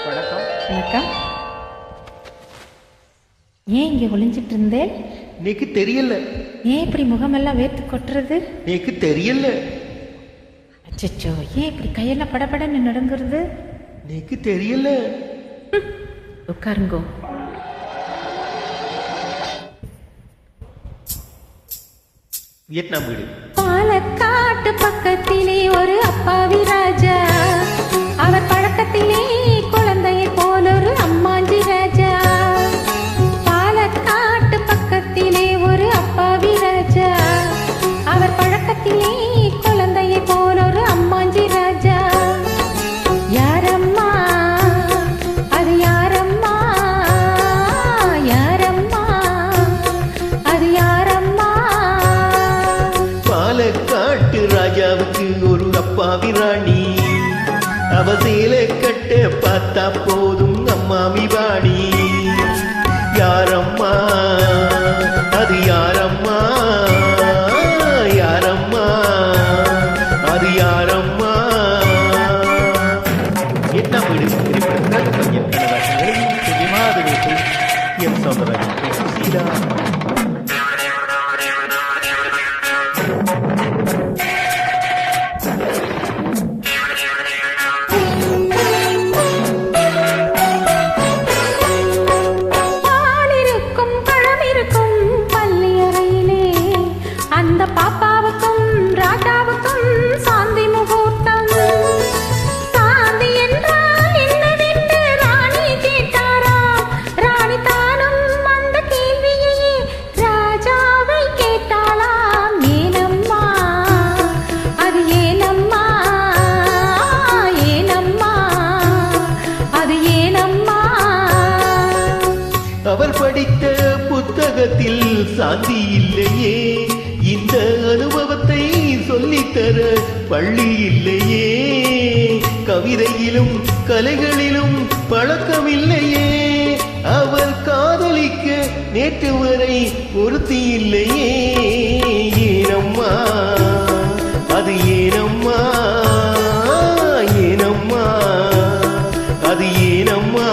வணக்கம். வணக்கம். ஏன் இங்கே ஒளிஞ்சிட்டு இருந்தேன்? நீக்கு தெரியல. ஏன் இப்படி முகமெல்லாம் வேர்த்து கொட்டுறது? நீக்கு தெரியல. அச்சோ, ஏன் இப்படி கையெல்லாம் படபடன்னு நடுங்குறது? நீக்கு தெரியல. உட்காருங்கோ. வியட்நாம் வீடு. பாலக்காட்டு பக்கத்திலே ஒரு அப்பாவி ராஜா, அவர் பழக்கத்திலே குழந்தையை போல ஒரு அம்மாஞ்சி ராஜா. பாலக்காட்டு பக்கத்திலே ஒரு அப்பாவி ராஜா, அவர் பழக்கத்திலே குழந்தையை போல ஒரு அம்மாஞ்சி ராஜா. யாரம்மா அது யாரம்மா, யாரம்மா அது யாரம்மா? பாலக்காட்டு ராஜாவுக்கு ஒரு அப்பாவி ராணி, அவ சேலை கட்ட பார்த்தா போதும் அம்மாமி வாணி. யாரம்மா அது யாரம்மா, யாரம்மா அது யாரம்மா? வியட்நாம் வீடு திரைப்படத்தில் கவிஞர் கண்ணதாசன் விமாதவேசு எம் சௌந்தரராஜன் சுசீலா. அந்த பாப்பாவுக்கும் ராஜாவுக்கும் சாந்தி முகூர்த்தம். சாந்தி என்றால் என்னவென்று ராணி கேட்டாரா? ராணி தானும் அந்த கேள்வியை ராஜாவை கேட்டாளாம். ஏனம்மா அது ஏனம்மா, ஏனம்மா அது ஏனம்மா? அவர் படித்த புத்தகத்தில் சாந்தி இல்லையே, இந்த அனுபவத்தை சொல்லித்தர பள்ளி இல்லையே, கவிதையிலும் கலைகளிலும் பழக்கமில்லையே, அவர் காதலிக்க நேற்று வரை ஒருத்தி இல்லையே. ஏனம்மா அது ஏனம்மா, ஏனம்மா அது ஏனம்மா?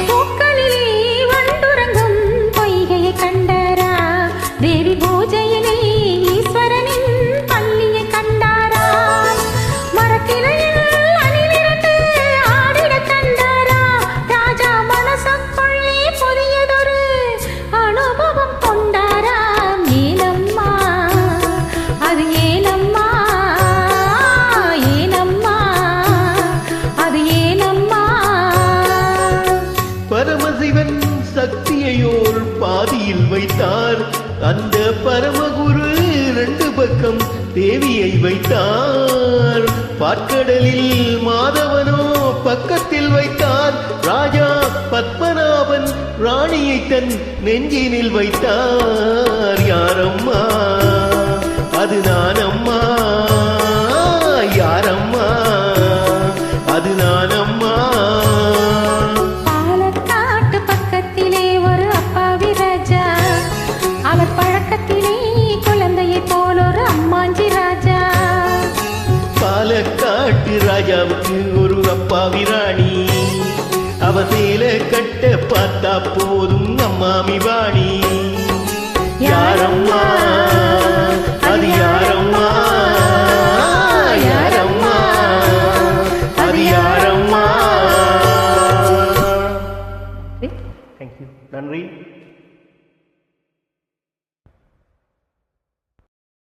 பூக்களிலே வண்டுறங்கும் பொய்கையை கண்டாரா? தேவி பூஜையிலே ஈஸ்வரனின் பள்ளியை கண்டாரா? மரக்கிளையில் அணிலிரண்டு ஆடிடக் கண்டாரா? ராஜா மனசுக்குள்ளே புதியதொரு அனுபவம் கொண்டாரா? ஏனம்மா அது ஏனம்மா, ஏனம்மா அது ஏனம்மா? பரமசிவன் சக்தியையோர் பாதியில் வைத்தார், அந்த பரமகுரு 2 பக்கம் தேவியை வைத்தார். பாற்கடலில் மாதவனோ பக்கத்தில் வைத்தார், ராஜா பத்மநாபன் ராணியை தன் நெஞ்சினில் வைத்தார். யாரம்மா அது நானம்மா, யாரம்மா அது நானம்மா? பாலக்காட்டு பக்கத்திலே ஒரு அப்பாவி ராஜா, அவர் பழக்கத்திலே குழந்தையை போல ஒரு அம்மாஞ்சி ராஜா. பாலக்காட்டு ராஜாவுக்கு ஒரு அப்பாவி ராணி, அவ சேலை கட்ட பார்த்தா போதும் அம்மாமி வாணி. யாரம்மா அது யாரம்மா, யாரம்மா அது யாரம்மா? தேங்க்யூ, நன்றி.